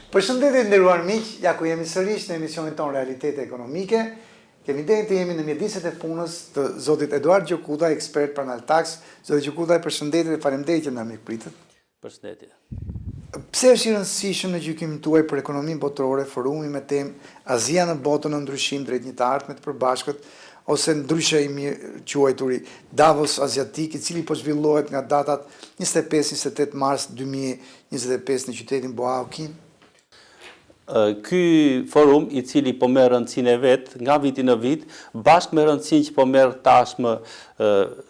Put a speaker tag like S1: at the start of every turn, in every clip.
S1: Përshëndetje nderuar miq, ja ku jemi sërish në emisionin ton Realitete Ekonomike. Kemi nderin të jemi në mjediset e punës të zotit Eduard Gjokuta, ekspert pranal taks. Zoti Gjokuta, përshëndetje dhe faleminderit që na mirëpritet.
S2: Përshëndetje.
S1: Pse është i rëndësishëm në gjykimin tuaj për ekonominë botërore forumi me temë Azia në botën në ndryshim drejt një të ardhme të përbashkët, ose ndryshe i mirë quajturi Davos Asiatik, i cili po zhvillohet nga datat 25-28 mars 2025 në qytetin Boao Kin?
S2: Ky forum, i cili po merr rëndësinë e vet nga viti në vit, bashkë me rëndësinë që po merr tashmë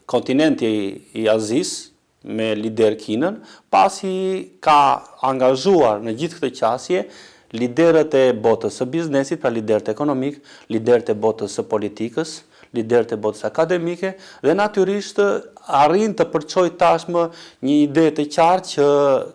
S2: kontinenti i Azisë me lider Kinën, pasi ka angazhuar në gjithë këtë qasje liderët e botës së biznesit, pra liderët ekonomik, liderët e botës së politikës, liderët e botës akademike dhe natyrisht arrin të përçoj tashmë një ide të qartë që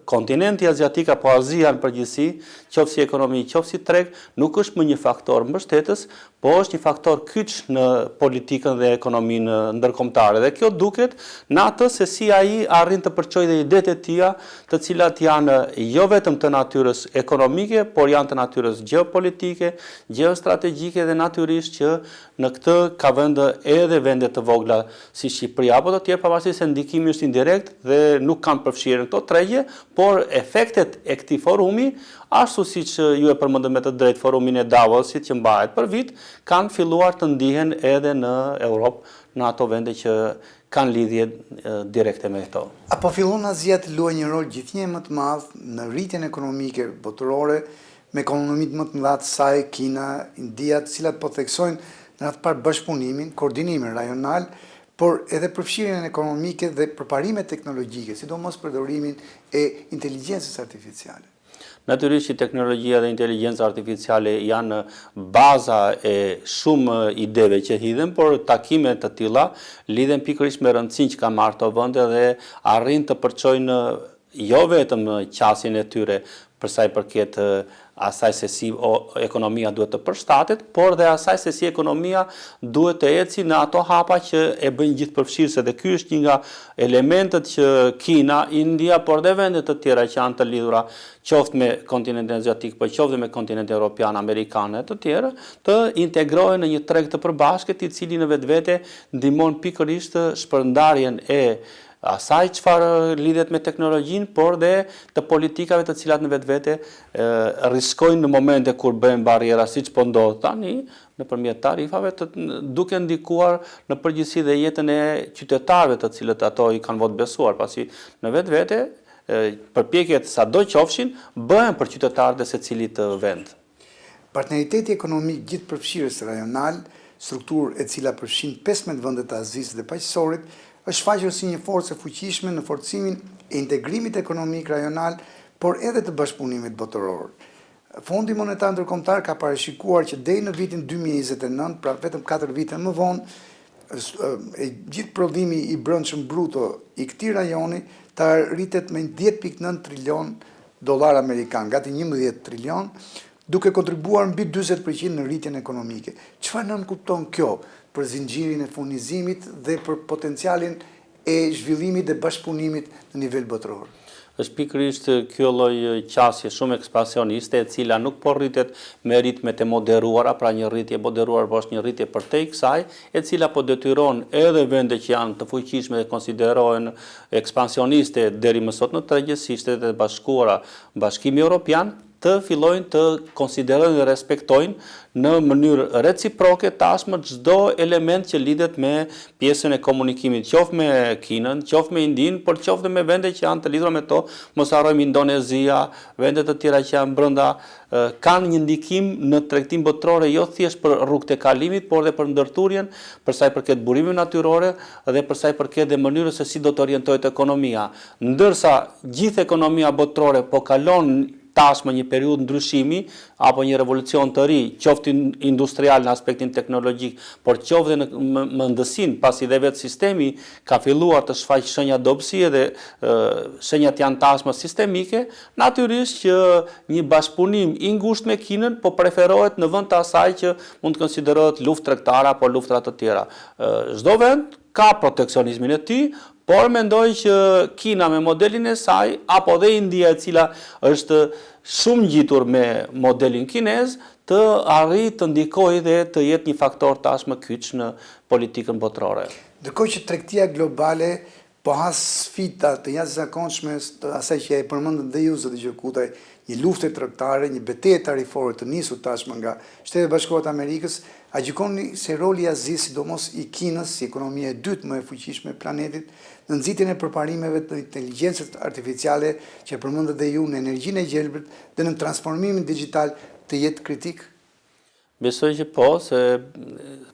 S2: kontinenti aziatik apo Azia në përgjithësi, qoftë si ekonomi, qoftë si treg, nuk është më një faktor mbështetës, po është një faktor kyç në politikën dhe ekonominë ndërkombëtare. Dhe kjo duket në atë se si ai arrin të përçojë dhe idetë e tija, të cilat janë jo vetëm të natyrës ekonomike, por janë të natyrës gjeopolitike, gjeostrategjike dhe natyrisht që në këtë ka vende edhe vende të vogla si Shqipëria apo të tjerë, pavarësisht se ndikimi është indirekt dhe nuk kanë përfshirë në këto tregje, por efektet e këtij forumi, ashtu siç ju e përmendëm me të drejtë forumin e Davosit që mbahet për vit, kanë filluar të ndihen edhe në Europë, në ato vende që kanë lidhje direkte me këto.
S1: Apo fillon Azia të luajë një rol gjithnjë më të madh në rritjen ekonomike botërore, me ekonomitë më të mëdha të saj, Kina, India, të cilat po theksojnë në atë parë bashkëpunimin, koordinimin rajonal, por edhe përfshirjen ekonomike dhe përparimet teknologjike, sidomos përdorimin e inteligjencës artificiale.
S2: Natyrisht që teknologjia dhe inteligjenca artificiale janë baza e shumë ideve që hidhen, por takime të tilla lidhen pikërisht me rëndësinë që ka marrë këto vende dhe arrin të përçojnë jo vetëm qasjen e tyre për sa i përket asaj se si ekonomia duhet të përshtatet, por dhe asaj se si ekonomia duhet të eci në ato hapa që e bëjnë gjithë përfshirëse. Dhe ky është një nga elementet që Kina, India, por dhe vendet të tjera që janë të lidhura qoftë me kontinentin aziatik, por qoftë me kontinentin evropian, amerikan e të tjerë, të integrohen në një treg të përbashkët i cili në vetvete ndihmon pikërisht shpërndarjen e asaj çfarë lidhet me teknologjinë, por dhe të politikave të cilat në vetvete riskojnë në momente kur bëhen barriera, siç po ndodh tani nëpërmjet tarifave, duke ndikuar në përgjithësi dhe jetën e qytetarëve të cilët ato i kanë votë besuar, pasi në vetvete përpjekjet sado qofshin bëhen për qytetarët e secilit vend.
S1: Partneriteti ekonomik gjithëpërfshirës rajonal, strukturë e cila përfshin 15 vende të Azisë dhe paqësorit, është shfaqur si një forcë e fuqishme në forcimin e integrimit ekonomik rajonal, por edhe të bashkëpunimit botëror. Fondi Monetar Ndërkombëtar ka parashikuar që deri në vitin 2029, pra vetëm 4 vite më vonë, gjithë prodhimi i brendshëm bruto i këtij rajoni të rritet me 10.9 trilion dollar amerikan, gati 11 trilion, duke kontribuar mbi 40% në rritjen ekonomike. Çfarë nënkupton kjo për zinxhirin e furnizimit dhe për potencialin e zhvillimit dhe bashkëpunimit në nivel botëror?
S2: Është pikërisht kjo lloj qasje shumë ekspansioniste e cila nuk po rritet me ritme të moderuara, pra një rritje moderuar, por është një rritje përtej kësaj, e cila po detyron edhe vende që janë të fuqishme dhe konsiderohen ekspansioniste deri më sot në tregje, si Shtetet e Bashkuara, Bashkimi Evropian, të fillojnë të konsiderojnë dhe respektojnë në mënyrë reciproke tashmë çdo element që lidhet me pjesën e komunikimit, qoftë me Kinën, qoftë me Indinë, por qoftë me vende që janë të lidhura me to, mos harrojmë Indonezia, vende të tjera që janë brenda kanë një ndikim në tregtinë botërore jo thjesht për rrugët e kalimit, por edhe për ndërthurjen, për sa i përket burimeve natyrore dhe për sa i përket dhe mënyrës se si do të orientohet ekonomia. Ndërsa gjithë ekonomia botërore po kalon tashmë një periudhë ndryshimi apo një revolucion të ri, qoftë industrial në aspektin teknologjik, por qoftë në mendësinë, pasi dhe vetë sistemi ka filluar të shfaqë shenja dobësie dhe shenjat janë tashmë sistemike, natyrisht që një bashkëpunim i ngushtë me Kinën po preferohet në vend të asaj që mund të konsiderohet luftë tregtare apo luftra të tjera. Çdo vend ka proteksionizmin e tij, por mendoj që Kina me modelin e saj, apo dhe India e cila është shumë ngjitur me modelin kinez, të arrijë të ndikojë dhe të jetë një faktor tash më kyç në politikën botërore.
S1: Ndërkohë që tregtia globale po has sfida të jashtëzakonshme të asaj që e përmendën dhe ju, zoti Gjerkutaj, një luftë tregtare, një betejë tarifore të nisur tashmë nga Shtetet Bashkuara të Amerikës, a gjikoni se roli i Azisë, sidomos i Kinës, si ekonomia e dytë më e fuqishme e planetit, në nxitjen e përparimeve të inteligjencës artificiale që përmendët dhe ju, në energjinë e gjelbërt dhe në transformimin digjital të jetë kritik?
S2: Besoj që po, se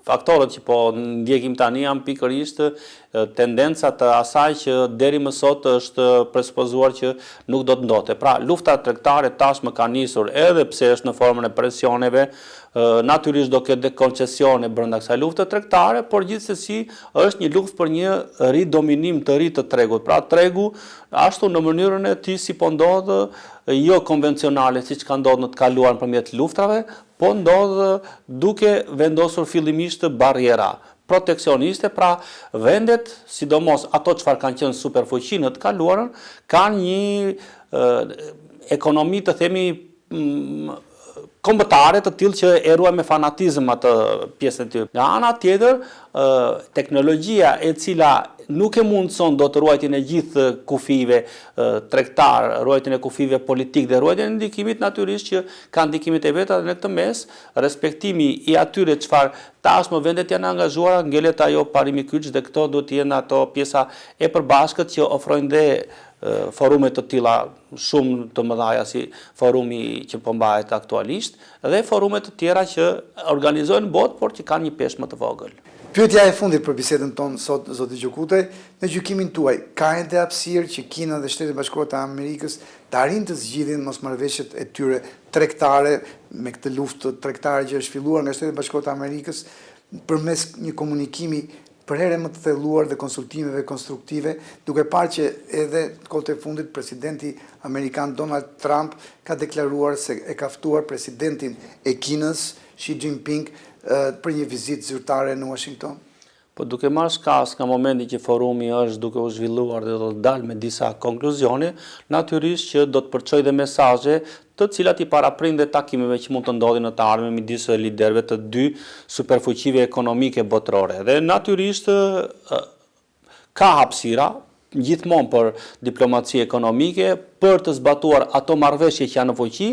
S2: faktorët që po ndjekim tani janë pikërisht tendencat të asaj që deri më sot është presupozuar që nuk do të ndote. Pra, lufta tregtare tashmë ka nisur edhe pse është në formën e presioneve, natyrisht do ketë koncesione brenda kësaj lufte tregtare, por gjithsesi është një luftë për një ridominim të ri të tregut. Pra, tregu ashtu në mënyrën e tij si po ndodh jo konvencionale siç ka ndodhur në të kaluar nëpërmjet luftrave, po ndodh duke vendosur fillimisht barriera proteksioniste, pra vendet, sidomos ato çfarë kanë qenë superfuqi në të kaluarën, kanë një ekonomi të themi kombëtare të tillë që e ruajnë me fanatizëm atë pjesën e tyre. Nga ana tjetër, teknologjia e cila nuk e mundson do të ruajtjen e gjithë kufive tregtar, ruajtjen e kufive politik dhe ruajtjen e ndikimit natyrisht që kanë ndikimet e veta dhe në këtë mes, respektimi i atyre çfarë tashmë vendet janë angazhuara, ngelet ajo parimi kyç dhe këto duhet të jenë ato pjesa e përbashkët që ofrojnë dhe forume të tilla shumë të mëdha si forumi që po mbahet aktualisht dhe forume të tjera që organizojnë botë, por që kanë një peshë më të vogël.
S1: Pyetja e fundit për bisedën tonë sot, zoti Gjerkutaj, në gjykimin tuaj, ka ende hapësirë që Kina dhe Shtetet Bashkuara të Amerikës të arrijnë të zgjidhin mosmarrëveshjet e tyre tregtare me këtë luftë tregtare që është filluar nga Shtetet Bashkuara të Amerikës përmes një komunikimi për herë më të thelluar dhe konsultimeve konstruktive, duke parë që edhe kohët e fundit presidenti amerikan Donald Trump ka deklaruar se e ka ftuar presidentin e Kinës, Xi Jinping, për një vizitë zyrtare në Washington?
S2: Po duke marrë shkas nga momenti që forumi është duke u zhvilluar dhe do të dalë me disa konkluzione, natyrisht që do të përçojë dhe mesazhe të cilat i paraprindë takimeve që mund të ndodhin në të ardhmen midis liderëve të dy superfuqive ekonomike botërore. Dhe natyrisht ka hapësira gjithmonë për diplomaci ekonomike, për të zbatuar ato marrëveshje që janë në fuqi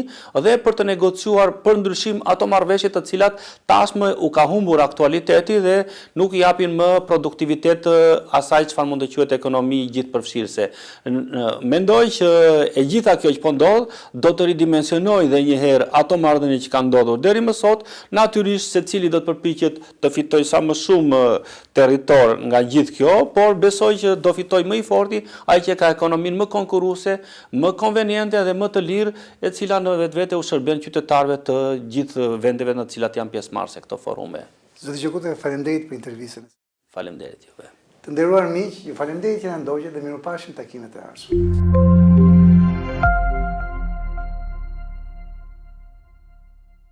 S2: dhe për të negociuar për ndryshim ato marrëveshje të cilat tashmë u ka humbur aktualiteti dhe nuk i japin më produktivitet asaj çfarë mund të quhet ekonomi gjithëpërfshirëse. Mendoj që e gjitha kjo që po ndodh do të ridimensionojë edhe një herë ato marrëdhënie që kanë ndodhur deri më sot, natyrisht secili do të përpiqet të fitojë sa më shumë territor nga gjithë kjo, por besoj që do fitojë më i forti ai që ka ekonominë më konkurruese, më konveniente dhe më të lirë, e cila në vetvete u shërben qytetarëve të gjithë vendeve në të cilat janë pjesëmarrëse këto forume.
S1: Zoti Gjerkutaj, faleminderit për intervistën.
S2: Faleminderit juve.
S1: Të nderuar miq, ju faleminderit që na ndoqët dhe mirupafshim takimet e ardhshme.